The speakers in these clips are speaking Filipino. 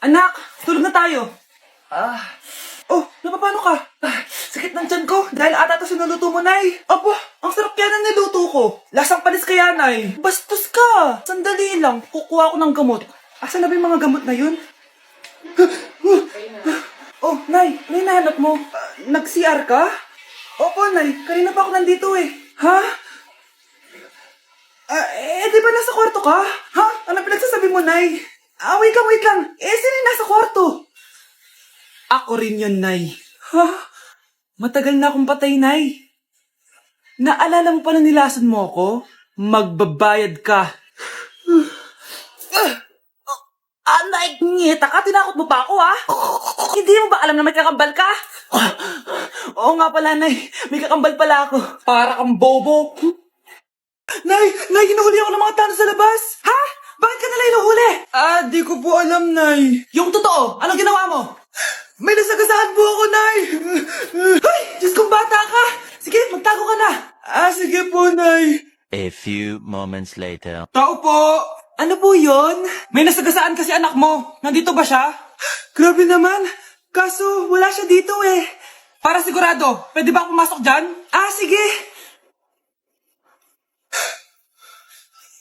Anak, tulog na tayo. Oh, napapano ka? Sakit ng tiyan ko dahil ata ito sinuluto mo, Nay. Aba, ang sarap kaya ng niluto ko. Lasang panis kaya, Nay. Bastos ka. Sandali lang, kukuha ko ng gamot. Asan na ba yung mga gamot na yun? Oh, Nay, ano yung nahanap mo? Nag-CR ka? Opo, Nay. Kanina pa ako nandito eh. Ha? Di ba nasa kwarto ka? Ha? Ano pinagsasabi mo, Nay? Wait lang. Sino yung nasa kwarto? Ako rin yun, Nay. Ha? Matagal na akong patay, Nay. Naalala mo pa na nilason mo ako? Magbabayad ka. Nay, ngita ka? Tinakot mo pa ako, ha? Hindi mo ba alam na may kakambal ka? Oo nga pala, Nay. May kakambal pala ako. Para kang bobo. Nay, hinuhuli ako ng mga tano sa labas. Ha? Bakit ka nila hinuhuli? Di ko po alam, Nay. Yung totoo, anong ginawa mo? May nasagasaan po ako, Nay. Ay, Diyos kong bata ka. Sige, magtago ka na. Sige po, Nay. A few moments later. Tao po. Ano po yon? May nasagasaan kasi anak mo. Nandito ba siya? Grabe naman. Kaso, wala siya dito eh. Para sigurado, pwede ba ako pumasok dyan? Sige.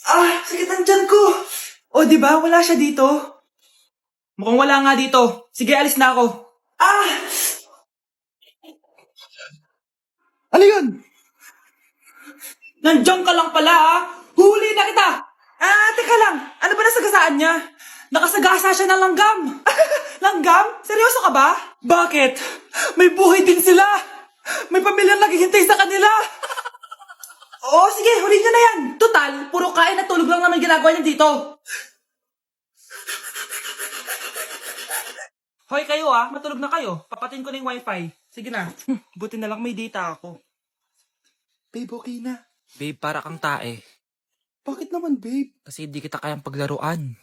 Sakit ang tiyan ko. O, di ba? Wala siya dito. Mukhang wala nga dito. Sige, alis na ako. Ano yun? Nandiyan ka lang pala, ha? Huli na kita! Teka lang. Ano ba nasagasaan niya? Nakasagasa siya ng langgam. Langgam? Seryoso ka ba? Bakit? May buhay din sila. May pamilyang naghihintay sa kanila. Oo, sige, huli niyo na yan. Total, puro kain at tulog lang naman ginagawa niya dito. Hoy kayo matulog na kayo. Papatin ko na yung wifi. Sige na. Buti na lang may data ako. Babe, okay na. Babe, para kang tae. Bakit naman, babe? Kasi hindi kita kayang paglaruan.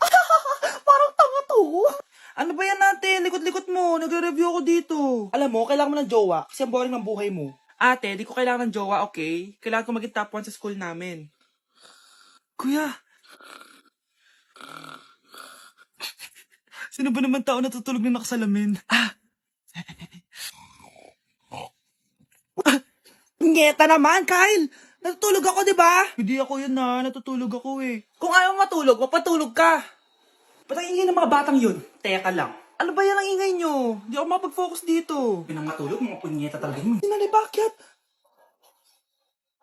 Parang tanga to. Ano ba yan natin? Likot-likot mo. Nagre-review ako dito. Alam mo, kailangan mo ng jowa kasi ang boring ng buhay mo. Ate, di ko kailangan ng jowa, okay? Kailangan ko maging top 1 sa school namin. Kuya! Sino ba naman tao natutulog na nakasalamin? Ngeta naman, Kyle! Natutulog ako, di ba? Hindi ako yun natutulog ako eh. Kung ayaw matulog, mapatulog ka. Ba't ang ingay ng mga batang yun? Teka lang. Ano ba yan ang ingay nyo? Hindi ako makapag-focus dito. Pinang matulog, mga punyeta talaga yun. Sinali, bakit?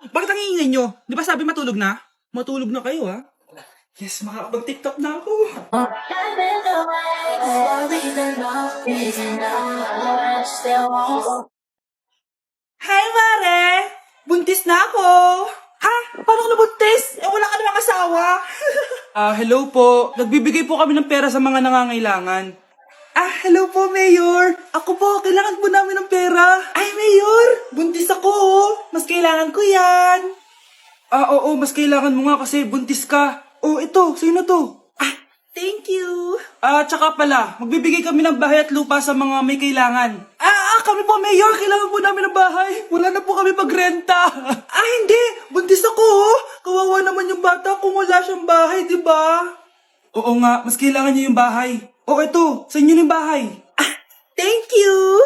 Bakit ang ingay nyo? Di ba sabi matulog na? Matulog na kayo, ha? Yes, makakapag-TikTok na ako. Hi, Mare! Buntis na ako! Ha? Paano ka nabuntis? Wala ka namang asawa. Hello po. Nagbibigay po kami ng pera sa mga nangangailangan. Hello po, Mayor. Ako po, kailangan po namin ng pera. Ay, Mayor! Buntis ako, Mas kailangan ko yan. Oo, mas kailangan mo nga kasi buntis ka. Ito, sino to? Thank you. Tsaka pala, magbibigay kami ng bahay at lupa sa mga may kailangan. Kami po, Mayor. Kailangan po namin ng bahay. Wala na po kami magrenta. Hindi. Buntis ako, Kawawa naman yung bata kung wala siyang bahay, di ba? Oo nga, mas kailangan niya yung bahay. Ito, sa inyo yung bahay. Thank you.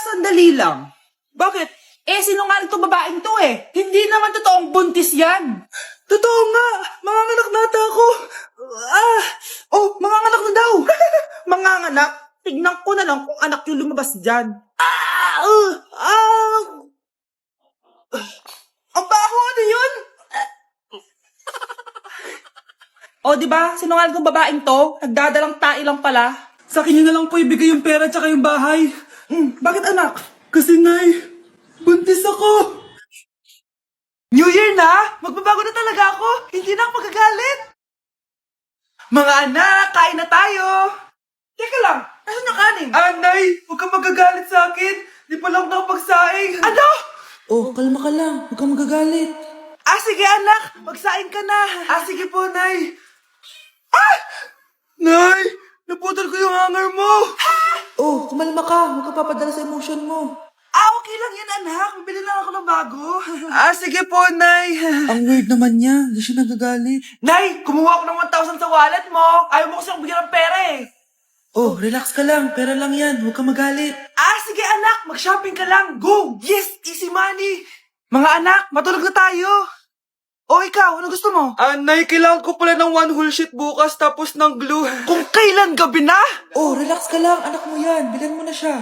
Sandali lang. Bakit? Sinungaling itong babaeng to eh. Hindi naman totoong buntis yan. Totoo nga. Manganganak nata ako. Manganganak na daw. Manganganak? Tignan ko na lang kung anak yung lumabas dyan. Ang baho, ano yun? Di ba? Sinungaling kong babaeng to. Nagdadalang tae lang pala. Sa akin nyo na lang po ibigay yung pera tsaka yung bahay. Bakit anak? Kasi Nay, buntis ako. New Year na? Magbabago na talaga ako. Hindi na ako magagalit. Mga anak, kain na tayo. Teka lang, nasan yung kanin? Nay, huwag kang magagalit sa akin. Di pa lang nakapagsaing. Ano? Kalma ka lang. Huwag kang magagalit. Sige anak, magsaing ka na. Sige po, Nay. Nay, naputol ko yung hanger mo. Kumalma ka. Huwag ka papadala sa emotion mo. Okay lang yan, anak. Bibili lang ako ng bago. Sige po, Nay. Ang weird naman niya. Hindi siya nagagalit. Nay, kumuha ako ng 1,000 sa wallet mo. Ayaw mo kasi akong bigyan ng pera eh. Oh, relax ka lang. Pera lang yan. Huwag ka magalit. Ah, sige anak. Mag-shopping ka lang. Go! Yes! Easy money! Mga anak, matulog na tayo. O ikaw, ano gusto mo? Nay, kailangan ko pala ng one whole sheet bukas tapos ng glue. Kung kailan gabi na? Oh, relax ka lang. Anak mo yan. Bilan mo na siya.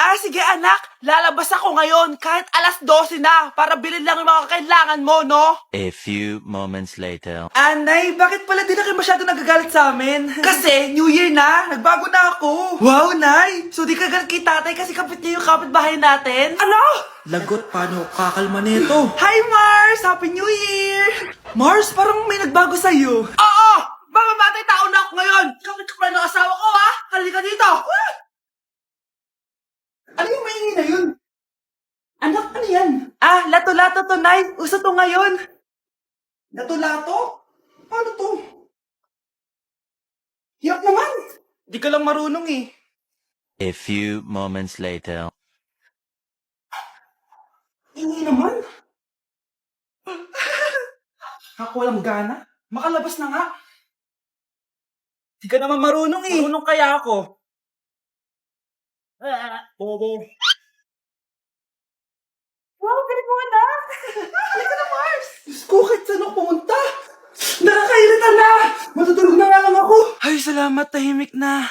Ah, sige anak. Lalabas ako ngayon kahit alas 12 na para bilhin lang yung mga kailangan mo, no? A few moments later. Nay, bakit pala di na kayo masyado nagagalit sa amin? Kasi, New Year na, nagbago na ako. Wow, Nay! So di ka galit kay tatay kasi kapit niya yung kapitbahay natin? Ano? Lagot, paano kakalma nito? Hi, Mars! Happy New Year! Mars, parang may nagbago sa'yo. Oo! Mamamatay tao na ako ngayon! Kapit ka pala ng asawa ko, ha? Halika dito! Ano yung maingay na yun? Anak, ano yan? Ah, lato-lato to, Nay. Uso to ngayon. Lato-lato? Paano to? Yak naman! Di ka lang marunong eh. A few moments later. Hindi naman. Ako walang gana. Makalabas na nga. Di ka naman marunong eh. Marunong kaya ako. Bobo. Wow, galing mo na. Halika na, Mars. Diyos ko, kahit saan ako pumunta. Nakakairita na. Matutulog na nga lang ako. Ay, salamat. Tahimik na.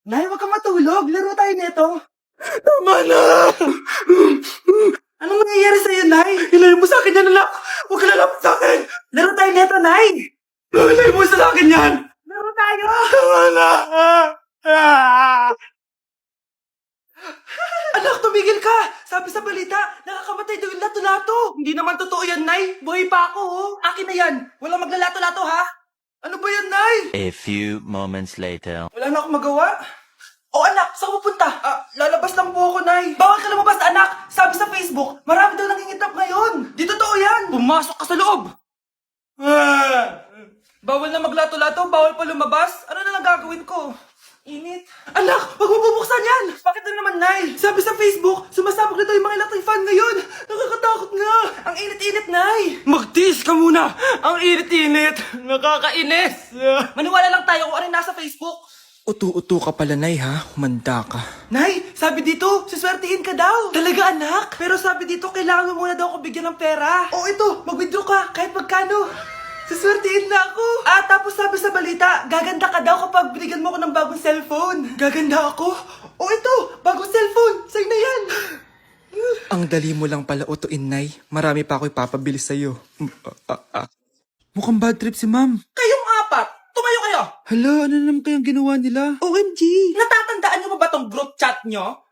Nay, wag ka matulog. Laro tayo nito. Tama na! Anong nangyayari sa'yo, Nay? Ilayo mo sa akin yan, anak! Huwag ka lalapit sa akin! Laro tayo neto, Nay! Ilayo mo sa akin yan! Laro tayo! Tama na! Anak, tumigil ka! Sabi sa balita, nakakamatay daw yung lato-lato! Hindi naman totoo yan, Nay! Buhay pa ako, oh! Akin na yan! Walang maglalato-lato, ha? Ano ba yan, Nay? A few moments later. Wala na akong magawa. Oh, anak, saan pupunta? Lalabas lang po ako, Nay. Bawal ka lumabas, anak. Sabi sa Facebook, marami daw nangingitap ngayon. Di totoo yan. Pumasok ka sa loob. Bawal na maglato-lato, bawal pa lumabas. Ano na lang gagawin ko? Init. Anak, wag mo bubuksan yan. Bakit na naman, Nay? Sabi sa Facebook, sumasabog nito yung mga electric fan ngayon. Nakakatakot nga. Ang init-init, Nay. Magtiis ka muna. Ang init-init. Nakakainis. Maniwala lang tayo kung ano yung nasa Facebook. Utu-utu ka pala, Nay, ha? Humanda ka. Nay, sabi dito, siswertihin ka daw. Talaga, anak? Pero sabi dito, kailangan mo muna daw ako bigyan ng pera. O ito, mag-withdraw ka, kahit magkano. Siswertihin na ako. Tapos sabi sa balita, gaganda ka daw kapag binigyan mo ko ng bagong cellphone. Gaganda ako? O ito, bagong cellphone. Sa'yo na yan. Ang dali mo lang pala utuin, Nay. Marami pa ako ipapabili sa'yo. Mukhang bad trip si Ma'am. Kayong apat, tumayo kayo. Hala, ano naman kayang ginawa nila? OMG. Natatandaan niyo ba tong group chat nyo?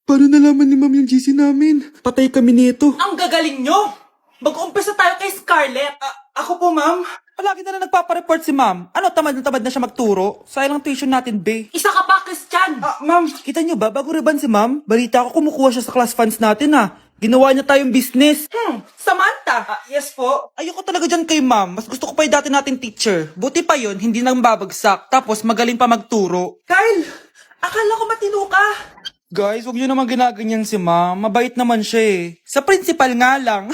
Paano nalaman ni Ma'am yung GC namin? Patay kami nito. Ang gagaling nyo. Mag-umpisa tayo kay Scarlett. Ako po, Ma'am. Palagi na nagpapareport si Ma'am. Ano, tamad na siya magturo? Sayang tuition natin, be. Isa ka pa, Christian. Ma'am, kita niyo ba, bago reban si Ma'am, balita ko kumukuha siya sa class funds natin, ha. Ginawa niya tayong business. Samantha. Yes po. Ayoko talaga dyan kay Ma'am. Mas gusto ko pa yung dati nating teacher. Buti pa yun, hindi nang babagsak. Tapos magaling pa magturo. Kyle, akala ko matino ka. Guys, huwag niyo naman ginaganyan si Ma'am. Mabait naman siya eh. Sa principal nga lang.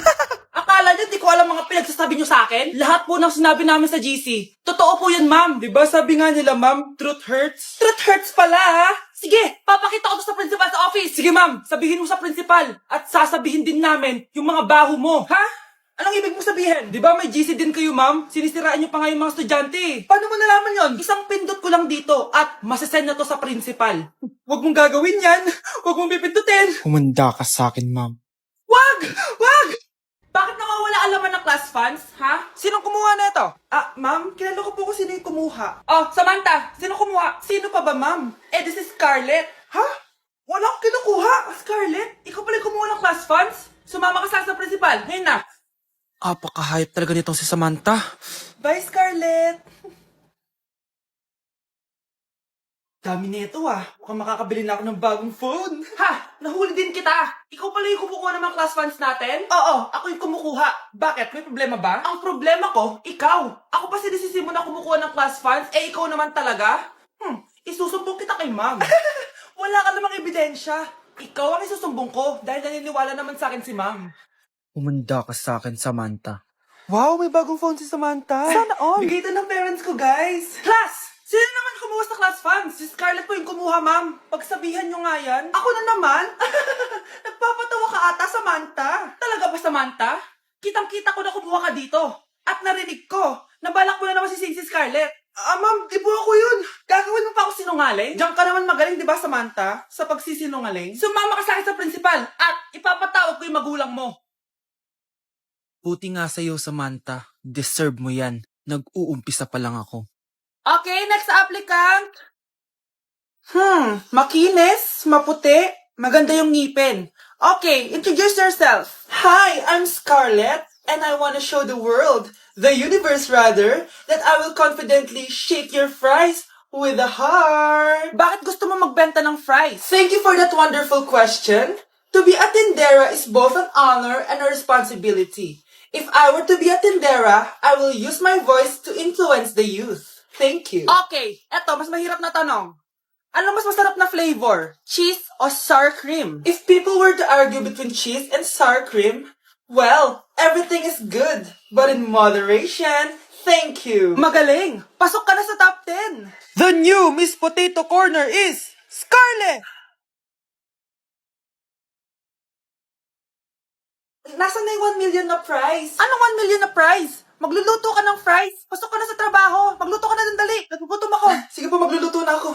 Akala niyo, di ko alam mga pinagsasabi niyo sa akin? Lahat po ng sinabi namin sa GC. Totoo po yan, ma'am. Diba sabi nga nila, Ma'am, truth hurts? Truth hurts pala, ha? Sige, papakita ko to sa principal sa office. Sige, Ma'am, sabihin mo sa principal. At sasabihin din namin yung mga baho mo. Ha? Anong ibig mo sabihin? Di ba may GC din kayo, Ma'am? Sinisiraan niyo pa nga yung mga estudyante. Paano mo nalaman yon? Isang pindot ko lang dito at masasend na to sa principal. Huwag mong gagawin yan. Huwag mong pipindutin. Humanda ka sa akin, Ma'am. Wag! Wag! Bakit nawawala alaman ng class funds, ha? Sinong kumuha na ito? Ma'am, kilala ko po kung sino yung kumuha. Oh, Samantha, sino kumuha? Sino pa ba, ma'am? This is Scarlett. Ha? Wala akong kinukuha. Scarlett, ikaw pala yung kumuha ng class funds? Sumama ka sa principal. Ngayon na. Apaka-hype talaga nitong si Samantha. Bye, Scarlett. Dami nito Mukhang makakabili na ako ng bagong phone. Ha? Nahuli din kita. Ikaw pala yung kumukuha ng mga class funds natin? Oo, ako yung kumukuha. Bakit? May problema ba? Ang problema ko, ikaw. Ako pa sinisisi mo na kumukuha ng class funds, ikaw naman talaga? Isusumbong kita kay ma'am. Wala ka namang ebidensya. Ikaw ang isusumbong ko dahil naniniwala naman sa akin si ma'am. Humanda ka sa akin, Samantha. Wow, may bagong phone si Samantha. Sana all. Bigay ito ng parents ko, guys. Class! Sino naman kumuha sa class funds? Si Scarlett po yung kumuha, ma'am. Pagsabihan nyo nga yan. Ako na naman? Nagpapatawa ka ata, Samantha. Talaga ba, Samantha? Kitang-kita ko na kumuha ka dito. At narinig ko, nabalak mo na naman si Scarlett. Ma'am, di po ako yun. Gagawin mo pa ako sinungaling? Diyan ka naman magaling, di ba, Samantha? Sa pagsisinungaling? Sumama ka sa akin sa principal at ipapatawag ko yung magulang mo. Buti nga sa'yo, Samantha. Deserve mo yan. Nag-uumpisa pa lang ako. Okay, next applicant. Makinis, maputi, maganda yung ngipin. Okay, introduce yourself. Hi, I'm Scarlett, and I want to show the world, the universe rather, that I will confidently shake your fries with a heart. Bakit gusto mo magbenta ng fries? Thank you for that wonderful question. To be a tindera is both an honor and a responsibility. If I were to be a tindera, I will use my voice to influence the youth. Thank you. Okay, eto, mas mahirap na tanong. Ano mas masarap na flavor? Cheese o sour cream? If people were to argue between cheese and sour cream, well, everything is good, but in moderation. Thank you. Magaling! Pasok ka na sa top 10. The new Miss Potato Corner is Scarlett! Nasaan na yung 1 million na prize? Anong 1 million na prize? Magluluto ka ng fries. Pasok ka na sa trabaho. Magluto ka na ng dali. Nagugutom ako. Sige po, magluluto na ako.